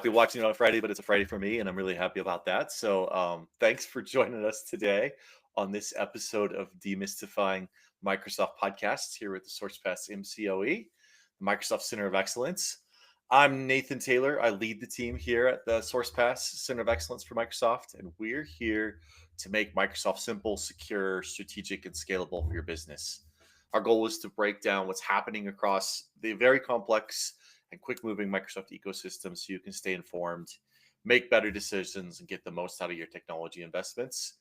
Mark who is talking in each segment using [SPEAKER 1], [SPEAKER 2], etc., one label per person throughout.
[SPEAKER 1] be watching it on Friday, but it's a Friday for me, and I'm really happy about that. So, thanks for joining us today on this episode of Demystifying Microsoft Podcasts here with the SourcePass MCOE, the Microsoft Center of Excellence. I'm Nathan Taylor. I lead the team here at the SourcePass Center of Excellence for Microsoft, and we're here to make Microsoft simple, secure, strategic, and scalable for your business. Our goal is to break down what's happening across the very complex and quick moving Microsoft ecosystem so you can stay informed, make better decisions, and get the most out of your technology investments.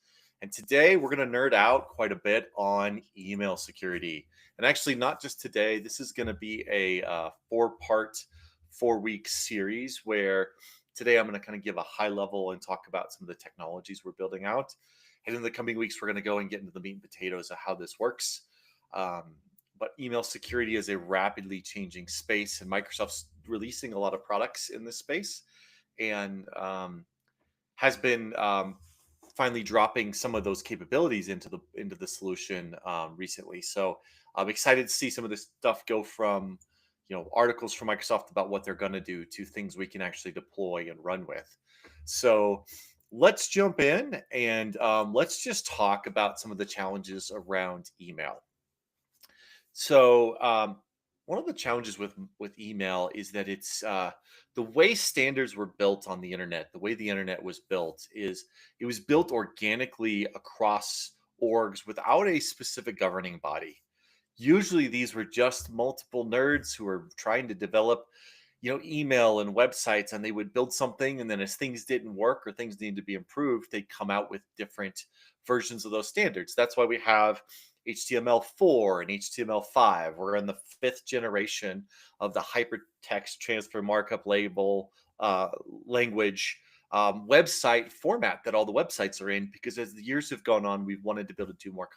[SPEAKER 1] And today we're going to nerd out quite a bit on email security. And actually, not just today, this is going to be a 4-part, 4-week series where today I'm going to kind of give a high level and talk about some of the technologies we're building out. And in the coming weeks, we're going to go and get into the meat and potatoes of how this works. But email security is a rapidly changing space, and Microsoft's releasing a lot of products in this space, and has been finally dropping some of those capabilities into the solution recently. So I'm excited to see some of this stuff go from articles from Microsoft about what they're going to do to things we can actually deploy and run with. So let's jump in and let's just talk about some of the challenges around email. So one of the challenges with email is that it's the way standards were built on the internet. The way the internet was built is it was built organically across orgs without a specific governing body. Usually, these were just multiple nerds who were trying to develop, email and websites, and they would build something, and then as things didn't work or things needed to be improved, they'd come out with different versions of those standards. That's why we have HTML4 and HTML5. We're in the 5th generation of the hypertext transfer markup label language website format that all the websites are in, because as the years have gone on, we've wanted to be able to do more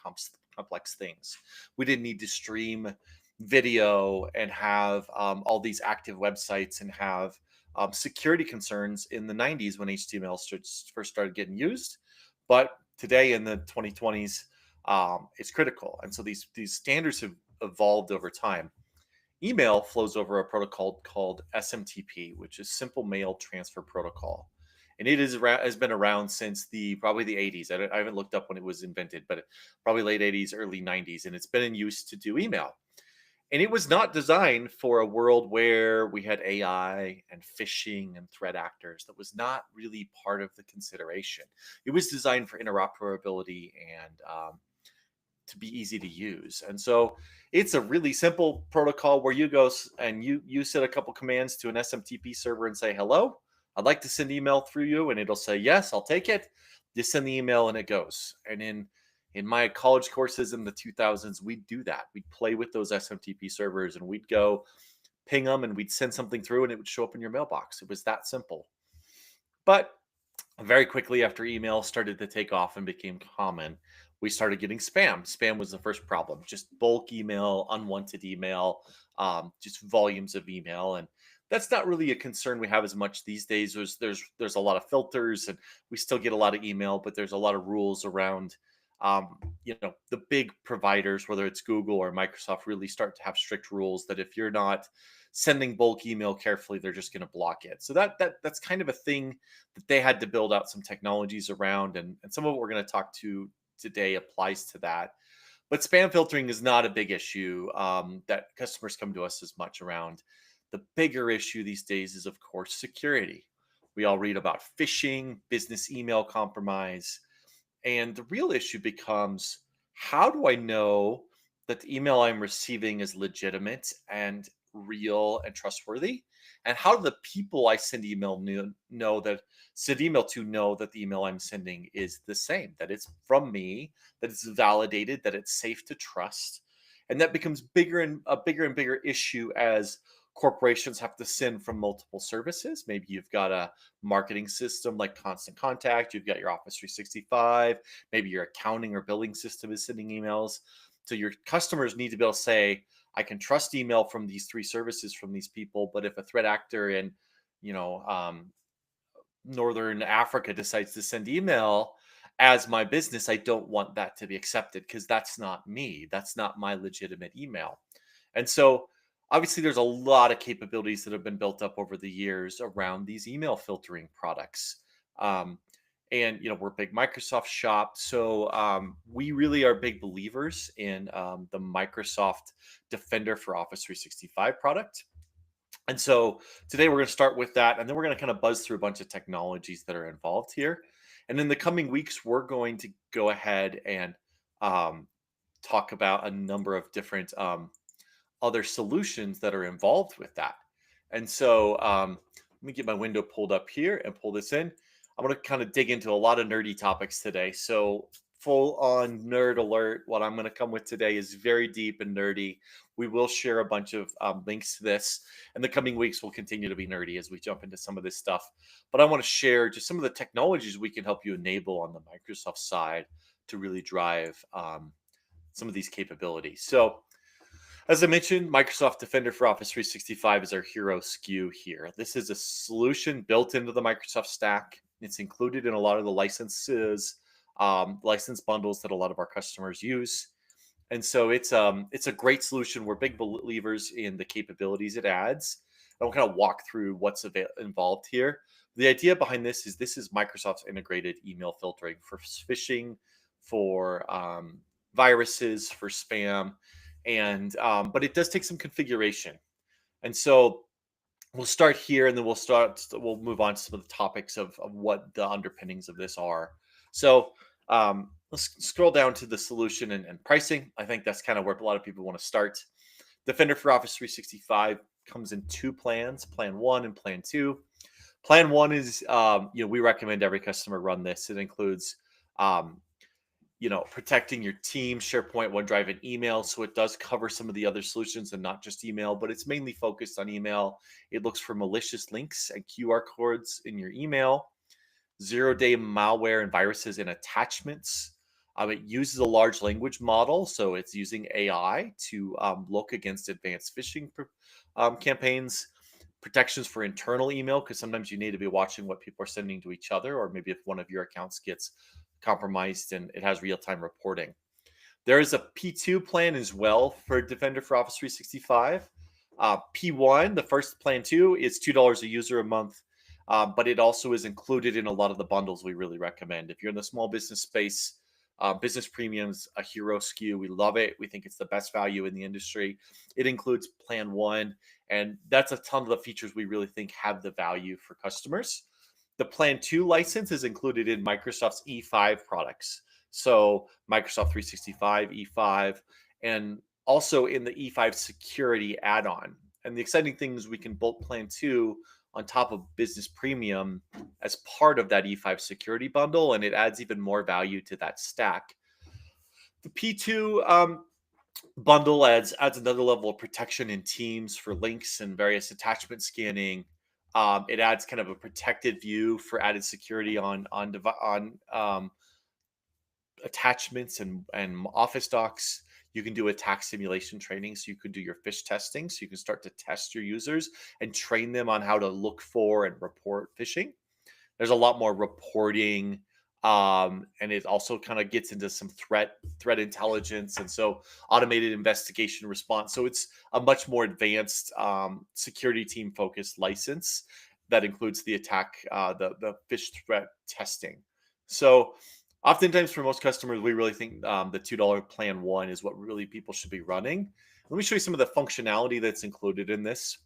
[SPEAKER 1] complex things. We didn't need to stream video and have all these active websites and have security concerns in the 90s when HTML first started getting used. But today in the 2020s, it's critical. And so these standards have evolved over time. Email flows over a protocol called SMTP, which is Simple Mail Transfer Protocol. And it has been around since probably the 80s. I haven't looked up when it was invented, but probably late 80s, early 90s. And it's been in use to do email. And it was not designed for a world where we had AI and phishing and threat actors. That was not really part of the consideration. It was designed for interoperability and to be easy to use. And so it's a really simple protocol where you go and you set a couple commands to an SMTP server and say, hello, I'd like to send email through you. And it'll say, yes, I'll take it. You send the email and it goes. And in my college courses in the 2000s, we'd do that. We'd play with those SMTP servers and we'd go ping them and we'd send something through and it would show up in your mailbox. It was that simple. But very quickly after email started to take off and became common, we started getting spam. Spam was the first problem, just bulk email, unwanted email, just volumes of email. And that's not really a concern we have as much these days. There's a lot of filters and we still get a lot of email, but there's a lot of rules around, the big providers, whether it's Google or Microsoft, really start to have strict rules that if you're not sending bulk email carefully, they're just going to block it. So that's kind of a thing that they had to build out some technologies around. And some of what we're going to talk to today applies to that. But spam filtering is not a big issue that customers come to us as much around. The bigger issue these days is, of course, security. We all read about phishing, business email compromise. And the real issue becomes, how do I know that the email I'm receiving is legitimate and real and trustworthy? And how do the people I send email know that the email I'm sending is the same, that it's from me, that it's validated, that it's safe to trust? And that becomes a bigger and bigger issue as corporations have to send from multiple services. Maybe you've got a marketing system like Constant Contact, you've got your Office 365, maybe your accounting or billing system is sending emails. So your customers need to be able to say, I can trust email from these 3 services from these people, but if a threat actor in, Northern Africa decides to send email as my business, I don't want that to be accepted because that's not me. That's not my legitimate email. And so Obviously, there's a lot of capabilities that have been built up over the years around these email filtering products. Um, and we're a big Microsoft shop, so we really are big believers in the Microsoft Defender for Office 365 product. And so today we're going to start with that, and then we're going to kind of buzz through a bunch of technologies that are involved here. And in the coming weeks, we're going to go ahead and um, talk about a number of different other solutions that are involved with that. And so let me get my window pulled up here and pull this in. I'm going to kind of dig into a lot of nerdy topics today. So, full on nerd alert. What I'm going to come with today is very deep and nerdy. We will share a bunch of links to this. In the coming weeks, we'll continue to be nerdy as we jump into some of this stuff. But I want to share just some of the technologies we can help you enable on the Microsoft side to really drive some of these capabilities. So, as I mentioned, Microsoft Defender for Office 365 is our hero SKU here. This is a solution built into the Microsoft stack. It's included in a lot of the licenses, license bundles that a lot of our customers use. And so it's a great solution. We're big believers in the capabilities it adds. And we'll kind of walk through what's involved here. The idea behind this is Microsoft's integrated email filtering for phishing, for viruses, for spam, and but it does take some configuration. And so we'll start here, and then we'll move on to some of the topics of what the underpinnings of this are. So let's scroll down to the solution and pricing. I think that's kind of where a lot of people want to start. Defender for Office 365 comes in two plans: Plan 1 and Plan 2. Plan 1 is we recommend every customer run this. It includes um, protecting your team, SharePoint, OneDrive, and email. So it does cover some of the other solutions and not just email, but it's mainly focused on email. It looks for malicious links and QR codes in your email, zero-day malware and viruses and attachments. It uses a large language model, so it's using AI to look against advanced phishing campaigns, protections for internal email, because sometimes you need to be watching what people are sending to each other, or maybe if one of your accounts gets compromised and it has real-time reporting. There is a P2 plan as well for Defender for Office 365. P1, the first plan two, is $2 a user a month, but it also is included in a lot of the bundles we really recommend. If you're in the small business space, Business Premium's a hero SKU. We love it. We think it's the best value in the industry. It includes Plan 1, and that's a ton of the features we really think have the value for customers. The Plan 2 license is included in Microsoft's E5 products. So Microsoft 365, E5, and also in the E5 security add-on. And the exciting thing is we can bolt Plan 2 on top of Business Premium as part of that E5 security bundle, and it adds even more value to that stack. The P2 bundle adds another level of protection in Teams for links and various attachment scanning. It adds kind of a protected view for added security on attachments and Office docs. You can do attack simulation training, so you can do your phish testing, so you can start to test your users and train them on how to look for and report phishing. There's a lot more reporting, and it also kind of gets into some threat intelligence, and so automated investigation response. So it's a much more advanced security team focused license that includes the attack, the phish threat testing. So oftentimes for most customers, we really think the $2 plan 1 is what really people should be running. Let me show you some of the functionality that's included in this.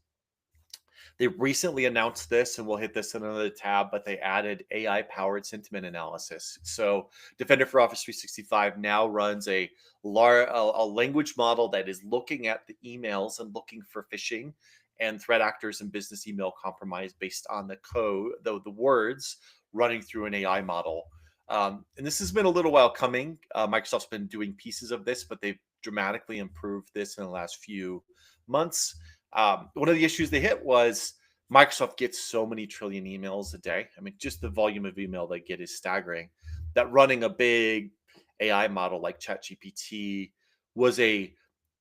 [SPEAKER 1] They recently announced this, and we'll hit this in another tab, but they added AI-powered sentiment analysis. So Defender for Office 365 now runs a language model that is looking at the emails and looking for phishing and threat actors and business email compromise based on the code, the words running through an AI model. And this has been a little while coming. Microsoft's been doing pieces of this, but they've dramatically improved this in the last few months. One of the issues they hit was Microsoft gets so many trillion emails a day. I mean, just the volume of email they get is staggering. That running a big AI model like ChatGPT was a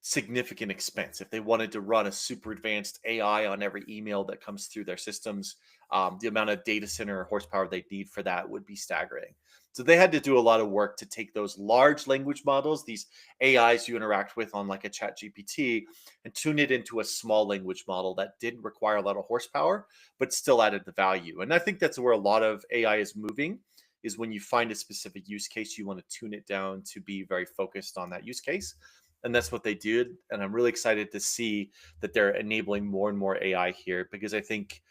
[SPEAKER 1] significant expense. If they wanted to run a super advanced AI on every email that comes through their systems, the amount of data center horsepower they need for that would be staggering. So they had to do a lot of work to take those large language models, these AIs you interact with on like a chat GPT, and tune it into a small language model that didn't require a lot of horsepower, but still added the value. And I think that's where a lot of AI is moving, is when you find a specific use case, you want to tune it down to be very focused on that use case. And that's what they did. And I'm really excited to see that they're enabling more and more AI here, because I think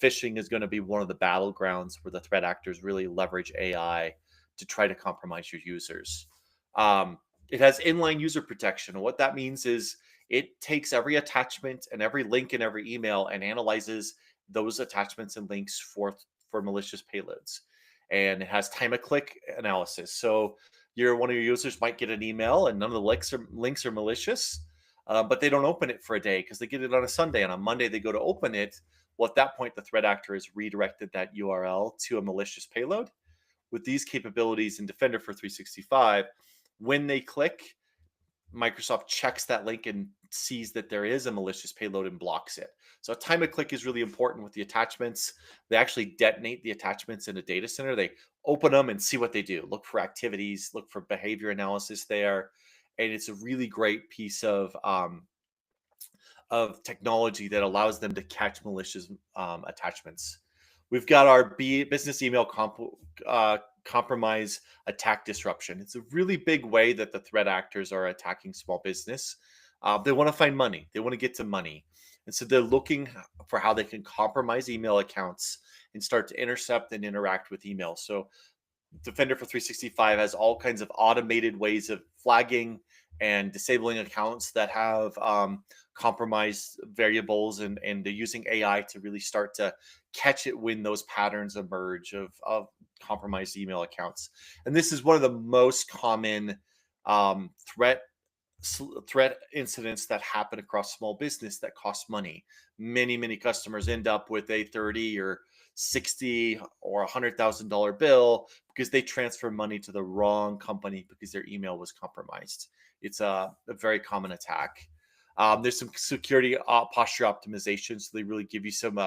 [SPEAKER 1] phishing is going to be one of the battlegrounds where the threat actors really leverage AI to try to compromise your users. It has inline user protection. What that means is it takes every attachment and every link in every email and analyzes those attachments and links for malicious payloads. And it has time of click analysis. So one of your users might get an email and none of the links are malicious, but they don't open it for a day because they get it on a Sunday, and on Monday they go to open it. Well, at that point, the threat actor has redirected that URL to a malicious payload. With these capabilities in Defender for 365, when they click, Microsoft checks that link and sees that there is a malicious payload and blocks it. So time of click is really important with the attachments. They actually detonate the attachments in a data center. They open them and see what they do. Look for activities, look for behavior analysis there. And it's a really great piece of technology that allows them to catch malicious attachments. We've got our business email compromise attack disruption. It's a really big way that the threat actors are attacking small business. They want to find money. They want to get to money. And so they're looking for how they can compromise email accounts and start to intercept and interact with email. So Defender for 365 has all kinds of automated ways of flagging and disabling accounts that have compromised variables, and they're using AI to really start to catch it when those patterns emerge of compromised email accounts. And this is one of the most common um, threat threat incidents that happen across small business that cost money. Many customers end up with a 30 or 60 or $100,000 bill because they transfer money to the wrong company because their email was compromised. It's a very common attack. There's some security posture optimization, so they really give you some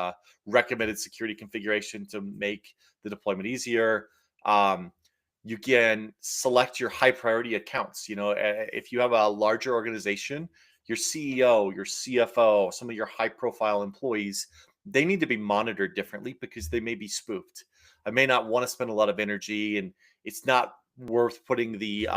[SPEAKER 1] recommended security configuration to make the deployment easier. You can select your high priority accounts. If you have a larger organization, your CEO, your CFO, some of your high profile employees, they need to be monitored differently because they may be spoofed. I may not want to spend a lot of energy, and it's not worth putting the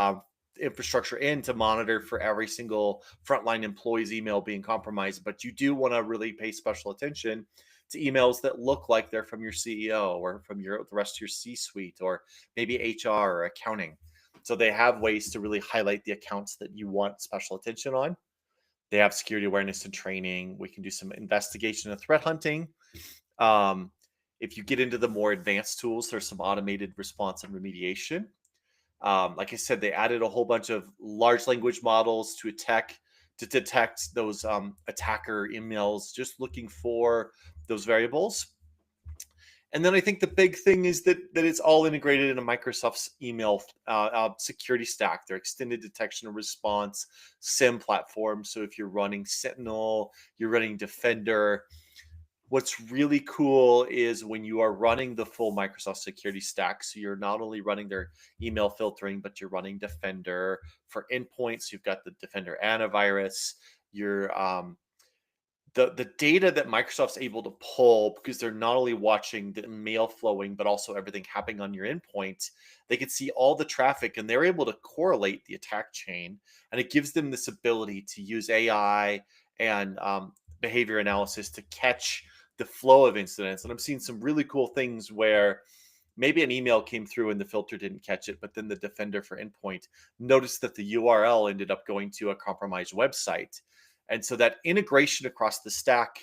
[SPEAKER 1] infrastructure in to monitor for every single frontline employee's email being compromised. But you do want to really pay special attention to emails that look like they're from your CEO or from the rest of your C-suite, or maybe HR or accounting. So they have ways to really highlight the accounts that you want special attention on. They have security awareness and training. We can do some investigation and threat hunting. Um, if you get into the more advanced tools, there's some automated response and remediation. Like I said, they added a whole bunch of large language models to detect those attacker emails, just looking for those variables. And then I think the big thing is that it's all integrated into Microsoft's email security stack, their extended detection and response SIM platform. So if you're running Sentinel, you're running Defender. What's really cool is when you are running the full Microsoft security stack. So you're not only running their email filtering, but you're running Defender for endpoints. You've got the Defender antivirus. You're the data that Microsoft's able to pull, because they're not only watching the mail flowing, but also everything happening on your endpoint. They can see all the traffic and they're able to correlate the attack chain. And it gives them this ability to use AI and behavior analysis to catch the flow of incidents. And I'm seeing some really cool things where maybe an email came through and the filter didn't catch it, but then the Defender for endpoint noticed that the URL ended up going to a compromised website. And so that integration across the stack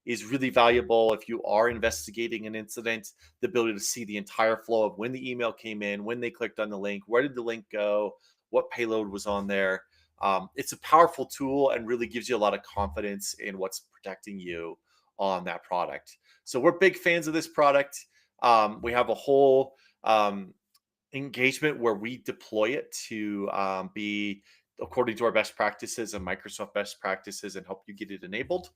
[SPEAKER 1] is really valuable if you are investigating an incident. The ability to see the entire flow of when the email came in, when they clicked on the link, where did the link go, what payload was on there. It's a powerful tool and really gives you a lot of confidence in what's protecting you on that product. So we're big fans of this product. We have a whole engagement where we deploy it to be according to our best practices and Microsoft best practices and help you get it enabled.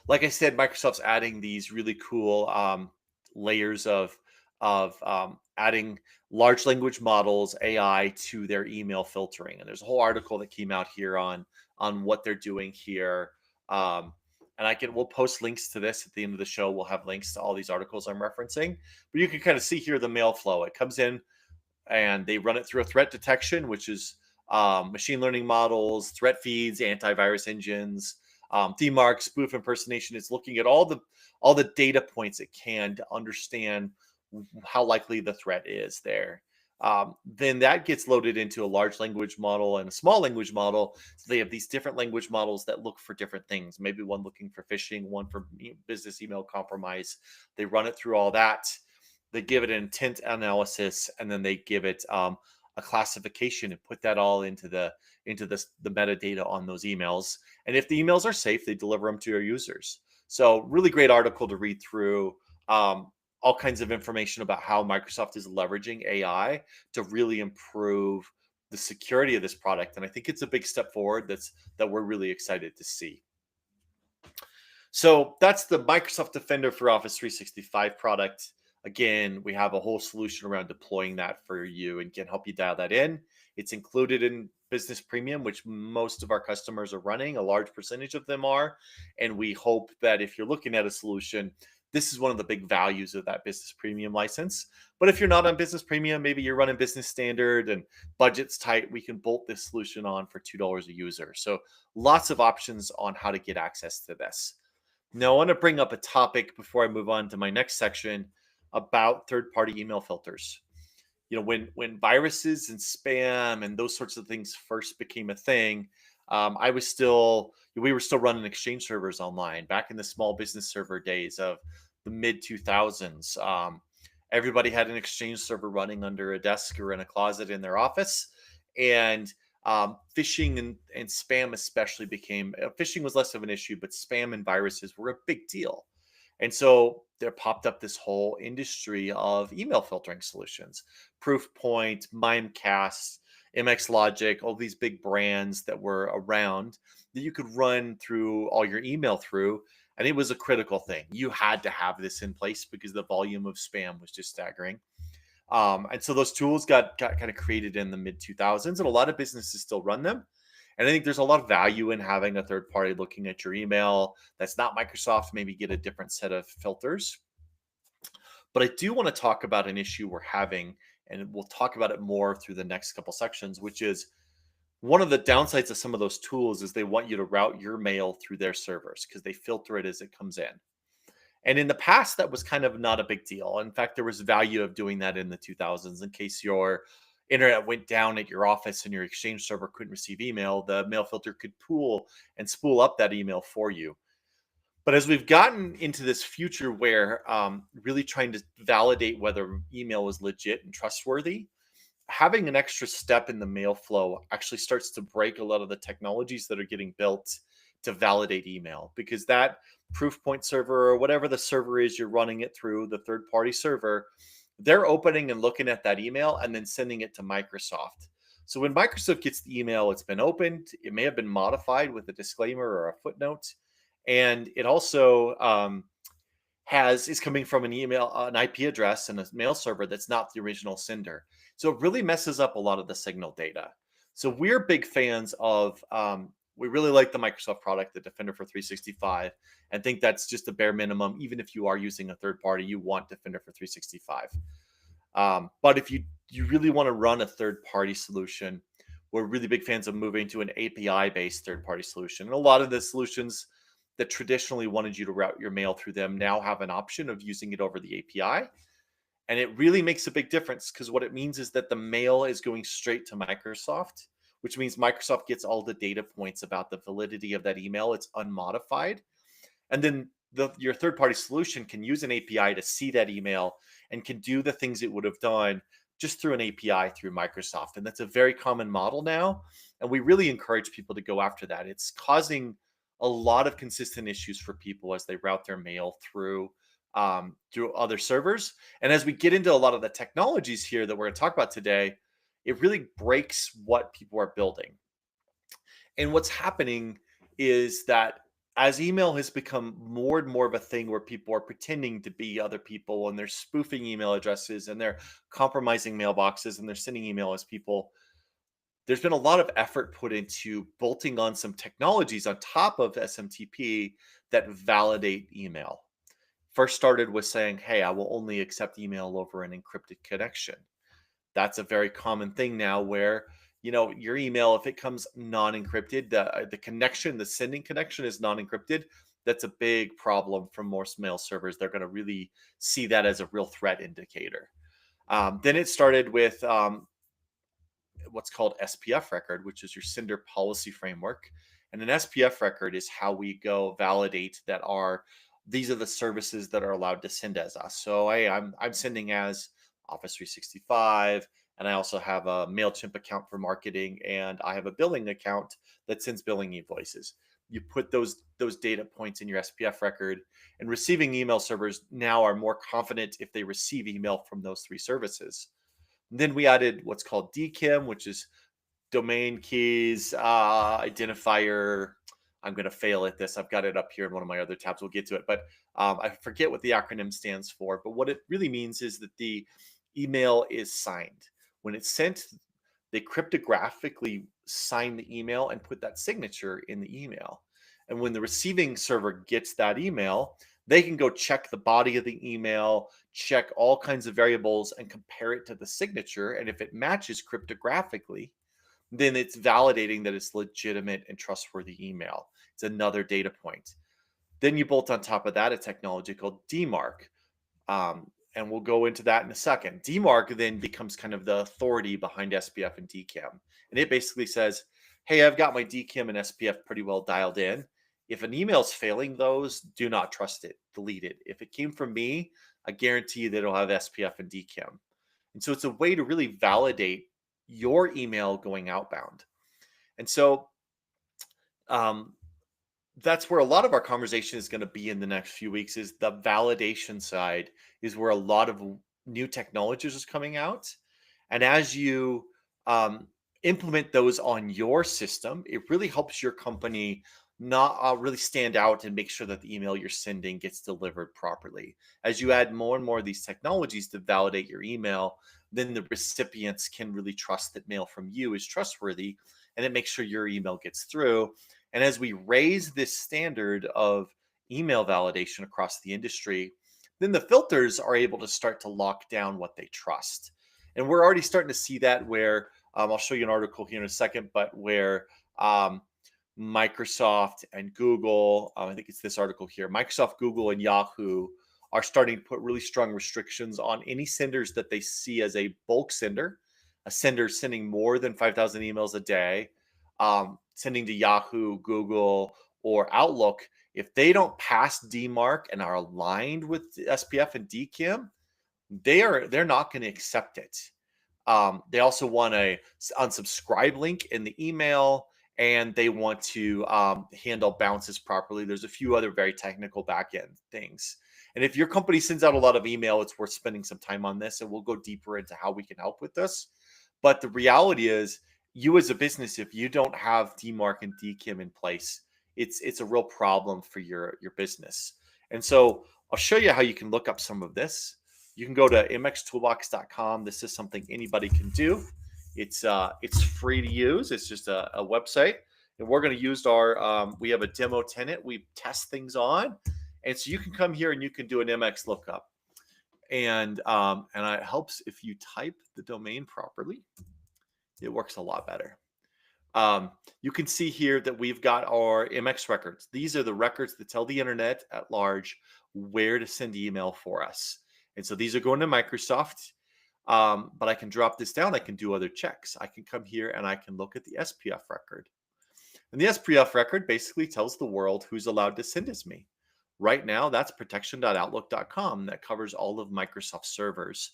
[SPEAKER 1] Like I said, Microsoft's adding these really cool layers of of adding large language models, AI, to their email filtering. And there's a whole article that came out here on what they're doing here. Um, and we'll post links to this at the end of the show. We'll have links to all these articles I'm referencing. But you can kind of see here the mail flow. It comes in and they run it through a threat detection, which is machine learning models, threat feeds, antivirus engines, DMARC, spoof impersonation. It's looking at all the data points it can to understand how likely the threat is there. Then that gets loaded into a large language model and a small language model. So they have these different language models that look for different things. Maybe one looking for phishing, one for business email compromise. They run it through all that. They give it an intent analysis, and then they give it a classification and put that all into the metadata on those emails. And if the emails are safe, they deliver them to your users. So really great article to read through. All kinds of information about how Microsoft is leveraging AI to really improve the security of this product. And I think it's a big step forward that we're really excited to see. So that's the Microsoft Defender for Office 365 product. Again, we have a whole solution around deploying that for you and can help you dial that in. It's included in Business Premium, which most of our customers are running. A large percentage of them are. And we hope that if you're looking at a solution, this is one of the big values of that Business Premium license. But if you're not on Business Premium, maybe you're running Business Standard and budget's tight, we can bolt this solution on for $2 a user. So lots of options on how to get access to this. Now, I want to bring up a topic before I move on to my next section about third-party email filters. When viruses and spam and those sorts of things first became a thing, we were still running Exchange servers online back in the small business server days of the mid 2000s. Everybody had an Exchange server running under a desk or in a closet in their office, and phishing and spam especially phishing was less of an issue, but spam and viruses were a big deal. And so there popped up this whole industry of email filtering solutions, Proofpoint, Mimecast, MX Logic, all these big brands that were around that you could run through all your email through. And it was a critical thing. You had to have this in place because the volume of spam was just staggering. And so those tools got kind of created in the mid 2000s, and a lot of businesses still run them. And I think there's a lot of value in having a third party looking at your email that's not Microsoft, maybe get a different set of filters. But I do want to talk about an issue we're having, and we'll talk about it more through the next couple sections, which is one of the downsides of some of those tools is they want you to route your mail through their servers because they filter it as it comes in. And in the past, that was kind of not a big deal. In fact, there was value of doing that in the 2000s in case your internet went down at your office and your Exchange server couldn't receive email. The mail filter could pool and spool up that email for you. But as we've gotten into this future where really trying to validate whether email is legit and trustworthy, having an extra step in the mail flow actually starts to break a lot of the technologies that are getting built to validate email, because that Proofpoint server or whatever the server is you're running it through, the third party server, they're opening and looking at that email and then sending it to Microsoft. So when Microsoft gets the email, it's been opened, it may have been modified with a disclaimer or a footnote, and it also is coming from an IP address and a mail server that's not the original sender. So it really messes up a lot of the signal data. So we're big fans of, we really like the Microsoft product, the Defender for 365, and think that's just the bare minimum. Even if you are using a third party, you want Defender for 365. But if you really want to run a third party solution, we're really big fans of moving to an API based third party solution. And a lot of the solutions that traditionally wanted you to route your mail through them now have an option of using it over the API. And it really makes a big difference, because what it means is that the mail is going straight to Microsoft, which means Microsoft gets all the data points about the validity of that email. It's unmodified. And then your third-party solution can use an API to see that email and can do the things it would have done just through an API through Microsoft. And that's a very common model now. And we really encourage people to go after that. It's causing a lot of consistent issues for people as they route their mail through other servers. And as we get into a lot of the technologies here that we're going to talk about today, it really breaks what people are building. And what's happening is that as email has become more and more of a thing where people are pretending to be other people and they're spoofing email addresses and they're compromising mailboxes and they're sending email as people, there's been a lot of effort put into bolting on some technologies on top of SMTP that validate email. First started with saying, hey, I will only accept email over an encrypted connection. That's a very common thing now where, your email, if it comes non-encrypted, the connection, the sending connection is non-encrypted. That's a big problem for most mail servers. They're going to really see that as a real threat indicator. Then it started with what's called SPF record, which is your sender policy framework. And an SPF record is how we go validate that these are the services that are allowed to send as us. So I'm sending as Office 365, and I also have a MailChimp account for marketing, and I have a billing account that sends billing invoices. You put those data points in your SPF record, and receiving email servers now are more confident if they receive email from those three services. Then we added what's called DKIM, which is domain keys, identifier. I'm going to fail at this. I've got it up here in one of my other tabs. We'll get to it. But I forget what the acronym stands for. But what it really means is that the email is signed. When it's sent, they cryptographically sign the email and put that signature in the email. And when the receiving server gets that email, they can go check the body of the email, check all kinds of variables, and compare it to the signature. And if it matches cryptographically, then it's validating that it's legitimate and trustworthy email. It's another data point. Then you bolt on top of that a technology called DMARC. And we'll go into that in a second. DMARC then becomes kind of the authority behind SPF and DKIM. And it basically says, hey, I've got my DKIM and SPF pretty well dialed in. If an email's failing those, do not trust it, delete it. If it came from me, I guarantee you that it'll have SPF and DKIM. And so it's a way to really validate your email going outbound. And so um, that's where a lot of our conversation is going to be in the next few weeks is the validation side is where a lot of new technologies is coming out. And as you um, implement those on your system, it really helps your company not really stand out and make sure that the email you're sending gets delivered properly. As you add more and more of these technologies to validate your email, then the recipients can really trust that mail from you is trustworthy, and it makes sure your email gets through. And as we raise this standard of email validation across the industry, then the filters are able to start to lock down what they trust. And we're already starting to see that where I'll show you an article here in a second, but where Microsoft and Google, I think it's this article here, Microsoft, Google, and Yahoo are starting to put really strong restrictions on any senders that they see as a bulk sender, a sender sending more than 5,000 emails a day, sending to Yahoo, Google, or Outlook. If they don't pass DMARC and are aligned with SPF and DKIM, they're not going to accept it. They also want a unsubscribe link in the email, and they want to handle bounces properly. There's a few other very technical backend things. And if your company sends out a lot of email, it's worth spending some time on this, and we'll go deeper into how we can help with this. But the reality is, you as a business, if you don't have DMARC and DKIM in place, it's a real problem for your business. And so I'll show you how you can look up some of this. You can go to mxtoolbox.com. This is something anybody can do. It's free to use. It's just a website, and we're going to use we have a demo tenant we test things on, and so you can come here and you can do an MX lookup, and it helps if you type the domain properly. It works a lot better. You can see here that we've got our MX records. These are the records that tell the internet at large where to send email for us. And so these are going to Microsoft, but I can drop this down. I can do other checks. I can come here and I can look at the SPF record. And the SPF record basically tells the world who's allowed to send as me. Right now, that's protection.outlook.com. That covers all of Microsoft servers.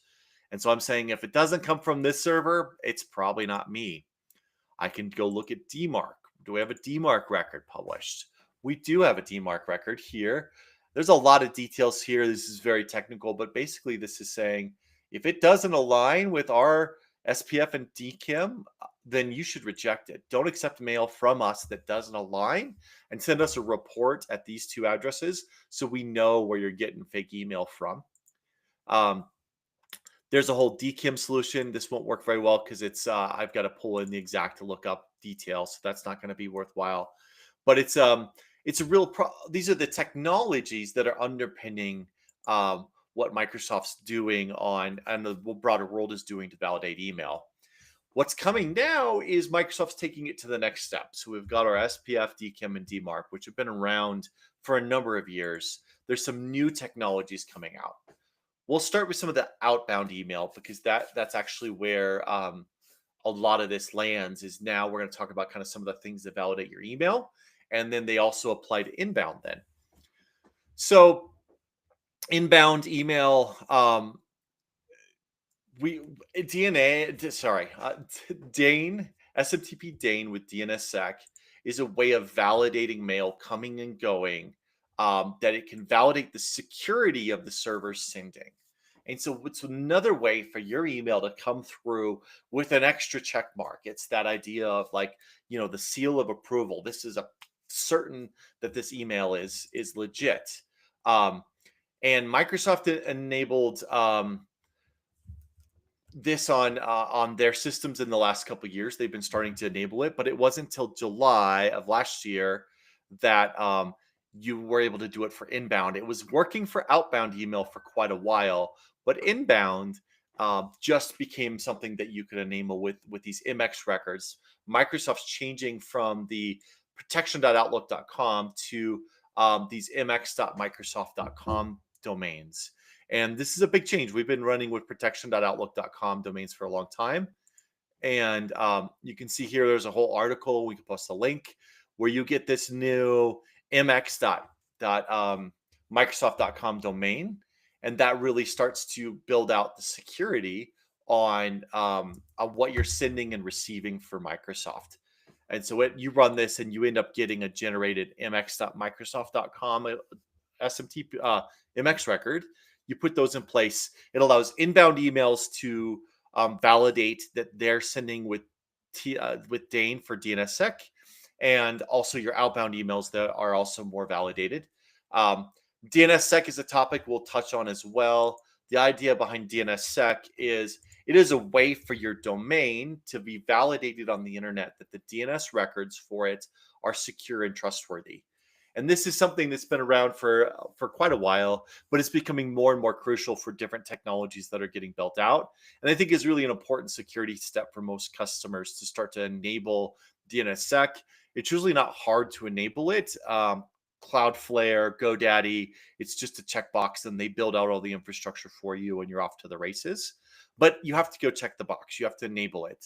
[SPEAKER 1] And so I'm saying if it doesn't come from this server, it's probably not me. I can go look at DMARC. Do we have a DMARC record published? We do have a DMARC record here. There's a lot of details here. This is very technical, but basically this is saying if it doesn't align with our SPF and DKIM, then you should reject it. Don't accept mail from us that doesn't align, and send us a report at these two addresses so we know where you're getting fake email from. Um, there's a whole DKIM solution. This won't work very well because I've got to pull in the exact lookup details, so that's not going to be worthwhile. But it's a real these are the technologies that are underpinning what Microsoft's doing on and the broader world is doing to validate email. What's coming now is Microsoft's taking it to the next step. So we've got our SPF, DKIM, and DMARC, which have been around for a number of years. There's some new technologies coming out. We'll start with some of the outbound email because that's actually where a lot of this lands. Is now we're going to talk about kind of some of the things that validate your email, and then they also apply to inbound. Then, so inbound email, we DNA sorry Dane SMTP Dane with DNSSEC is a way of validating mail coming and going, that it can validate the security of the server sending. And so it's another way for your email to come through with an extra check mark. It's that idea of like, the seal of approval. This is a certain that this email is legit. And Microsoft enabled this on their systems in the last couple of years. They've been starting to enable it, but it wasn't until July of last year that you were able to do it for inbound. It was working for outbound email for quite a while, but inbound just became something that you could enable with these MX records. Microsoft's changing from the protection.outlook.com to these mx.microsoft.com domains. And this is a big change. We've been running with protection.outlook.com domains for a long time. And you can see here, there's a whole article. We can post a link where you get this new mx.microsoft.com domain. And that really starts to build out the security on what you're sending and receiving for Microsoft. And so you run this and you end up getting a generated mx.microsoft.com SMTP MX record. You put those in place. It allows inbound emails to validate that they're sending with Dane for DNSSEC, and also your outbound emails that are also more validated. DNSSEC is a topic we'll touch on as well. The idea behind DNSSEC is it is a way for your domain to be validated on the internet that the DNS records for it are secure and trustworthy. And this is something that's been around for quite a while, but it's becoming more and more crucial for different technologies that are getting built out. And I think is really an important security step for most customers to start to enable DNSSEC. It's usually not hard to enable it. Cloudflare, GoDaddy, it's just a checkbox and they build out all the infrastructure for you and you're off to the races. But you have to go check the box. You have to enable it.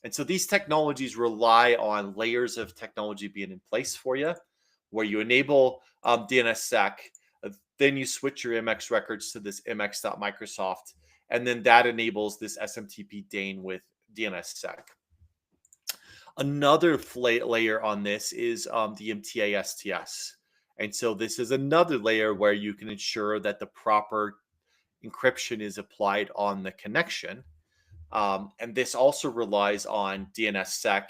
[SPEAKER 1] And so these technologies rely on layers of technology being in place for you, where you enable DNSSEC, then you switch your MX records to this mx.microsoft, and then that enables this SMTP Dane with DNSSEC. Another layer on this is the MTA STS. And so this is another layer where you can ensure that the proper encryption is applied on the connection. And this also relies on DNSSEC.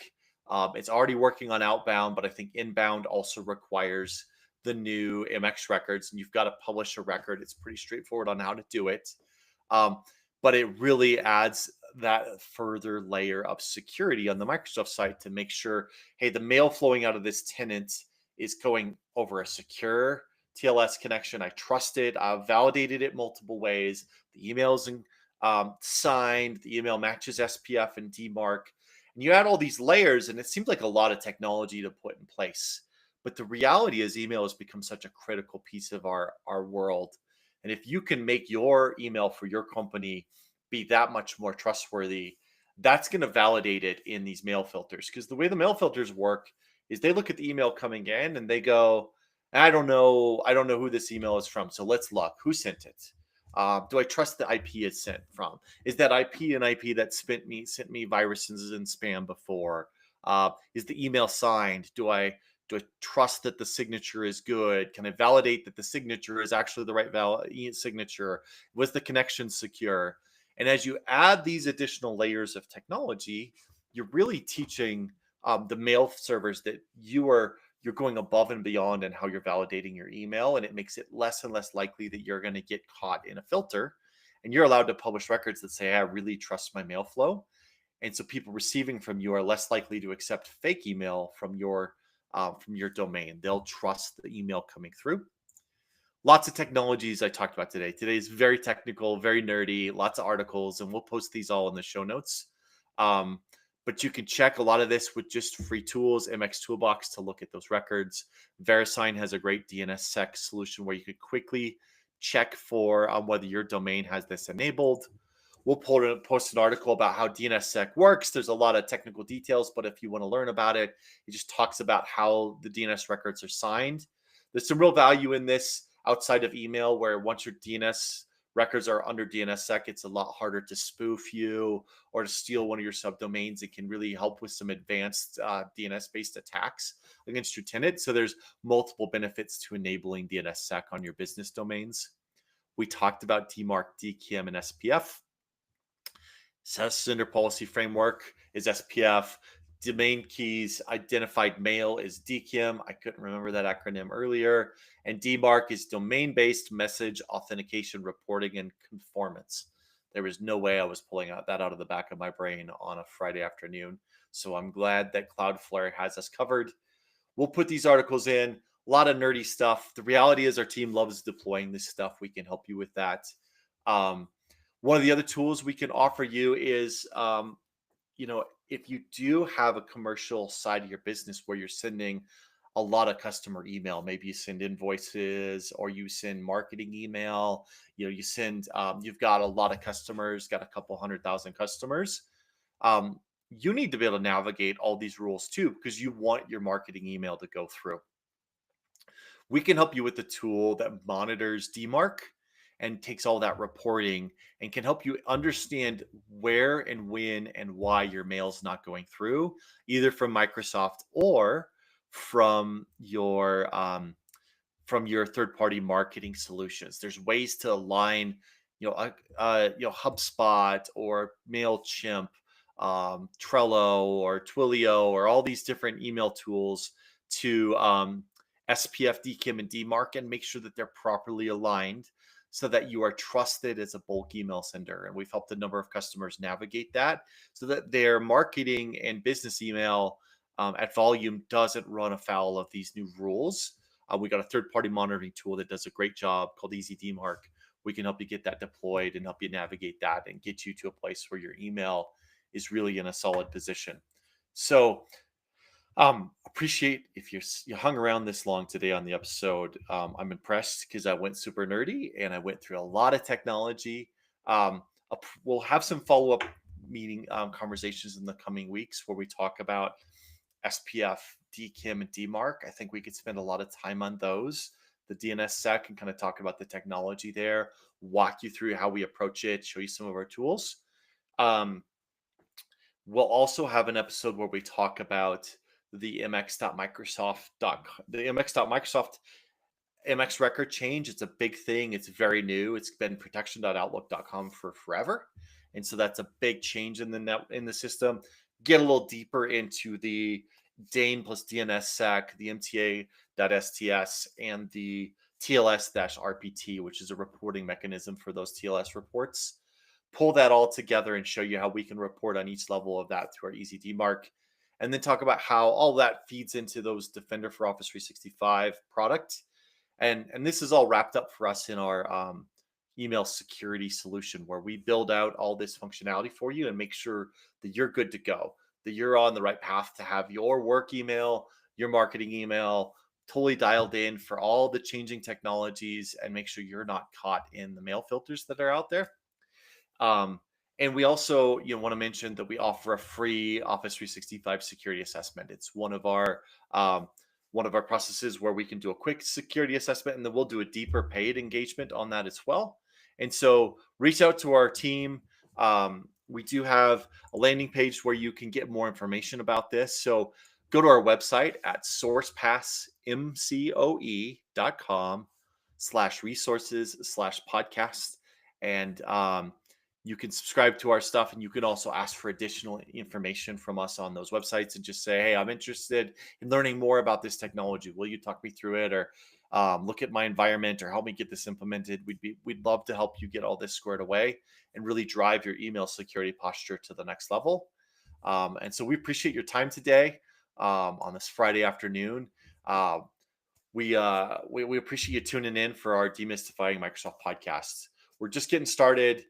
[SPEAKER 1] It's already working on outbound, but I think inbound also requires the new MX records, and you've got to publish a record. It's pretty straightforward on how to do it. But it really adds that further layer of security on the Microsoft side to make sure, hey, the mail flowing out of this tenant is going over a secure TLS connection. I trust it. I've validated it multiple ways. The email is signed. The email matches SPF and DMARC. And you add all these layers, and it seems like a lot of technology to put in place. But the reality is email has become such a critical piece of our world. And if you can make your email for your company be that much more trustworthy, that's going to validate it in these mail filters. Because the way the mail filters work is they look at the email coming in and they go, I don't know who this email is from. So let's look. Who sent it? Do I trust the IP it's sent from? Is that IP an IP that sent me viruses and spam before? Is the email signed? Do I trust that the signature is good? Can I validate that the signature is actually the right signature? Was the connection secure? And as you add these additional layers of technology, you're really teaching the mail servers that you're going above and beyond in how you're validating your email, and it makes it less and less likely that you're going to get caught in a filter. And you're allowed to publish records that say, I really trust my mail flow. And so people receiving from you are less likely to accept fake email from your domain. They'll trust the email coming through. Lots of technologies I talked about today. Today is very technical, very nerdy, lots of articles, and we'll post these all in the show notes. Um, but you can check a lot of this with just free tools, MX Toolbox, to look at those records. VeriSign has a great DNSSEC solution where you could quickly check for whether your domain has this enabled. We'll post an article about how DNSSEC works. There's a lot of technical details, but if you want to learn about it, it just talks about how the DNS records are signed. There's some real value in this outside of email, where once your DNS records are under DNSSEC, it's a lot harder to spoof you or to steal one of your subdomains. It can really help with some advanced DNS-based attacks against your tenant. So there's multiple benefits to enabling DNSSEC on your business domains. We talked about DMARC, DKIM, and SPF. Sender policy framework is SPF. Domain keys identified mail is DKIM. I couldn't remember that acronym earlier. And DMARC is domain-based message authentication reporting and conformance. There was no way I was pulling that out of the back of my brain on a Friday afternoon. So I'm glad that Cloudflare has us covered. We'll put these articles in. A lot of nerdy stuff. The reality is our team loves deploying this stuff. We can help you with that. One of the other tools we can offer you is, if you do have a commercial side of your business where you're sending a lot of customer email, maybe you send invoices or you send marketing email, you've got a lot of customers, got a couple 100,000 customers. You need to be able to navigate all these rules too, because you want your marketing email to go through. We can help you with the tool that monitors DMARC and takes all that reporting and can help you understand where and when and why your mail's not going through, either from Microsoft or from your third-party marketing solutions. There's ways to align, HubSpot or Mailchimp, Trello or Twilio, or all these different email tools to SPF, DKIM, and DMARC, and make sure that they're properly aligned so that you are trusted as a bulk email sender. And we've helped a number of customers navigate that so that their marketing and business email at volume doesn't run afoul of these new rules. We got a third-party monitoring tool that does a great job called Easy DMARC. We can help you get that deployed and help you navigate that and get you to a place where your email is really in a solid position. So appreciate if you hung around this long today on the episode. I'm impressed because I went super nerdy and I went through a lot of technology. We'll have some follow-up meeting conversations in the coming weeks where we talk about SPF, DKIM, and DMARC. I think we could spend a lot of time on those. The DNSSEC, and kind of talk about the technology there, walk you through how we approach it, show you some of our tools. We'll also have an episode where we talk about the mx.microsoft MX record change. It's a big thing. It's very new. It's been protection.outlook.com for forever. And so that's a big change in the system. Get a little deeper into the DANE plus DNSSEC, the MTA.STS, and the TLS-RPT, which is a reporting mechanism for those TLS reports. Pull that all together and show you how we can report on each level of that through our Easy DMARC. And then talk about how all that feeds into those Defender for Office 365 product. And this is all wrapped up for us in our email security solution, where we build out all this functionality for you and make sure that you're good to go, that you're on the right path to have your work email, your marketing email totally dialed in for all the changing technologies, and make sure you're not caught in the mail filters that are out there. And we also, want to mention that we offer a free Office 365 security assessment. It's one of our processes where we can do a quick security assessment, and then we'll do a deeper paid engagement on that as well. And so reach out to our team. We do have a landing page where you can get more information about this. So go to our website at sourcepassmcoe.com/resources/podcast. And You can subscribe to our stuff, and you can also ask for additional information from us on those websites and just say, hey, I'm interested in learning more about this technology. Will you talk me through it, or look at my environment, or help me get this implemented? We'd love to help you get all this squared away and really drive your email security posture to the next level. And so we appreciate your time today on this Friday afternoon. Uh, we appreciate you tuning in for our Demystifying Microsoft podcast. We're just getting started,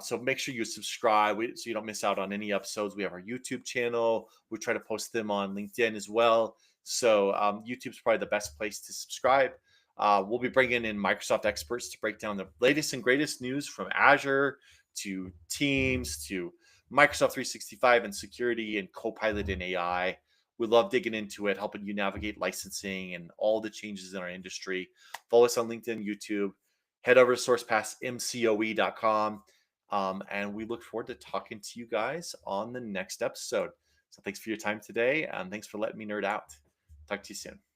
[SPEAKER 1] so make sure you subscribe so you don't miss out on any episodes. We have our YouTube channel. We try to post them on LinkedIn as well. So YouTube's probably the best place to subscribe. We'll be bringing in Microsoft experts to break down the latest and greatest news from Azure to Teams to Microsoft 365 and security and Copilot and AI. We love digging into it, helping you navigate licensing and all the changes in our industry. Follow us on LinkedIn, YouTube. Head over to sourcepassmcoe.com. And we look forward to talking to you guys on the next episode. So thanks for your time today, and thanks for letting me nerd out. Talk to you soon.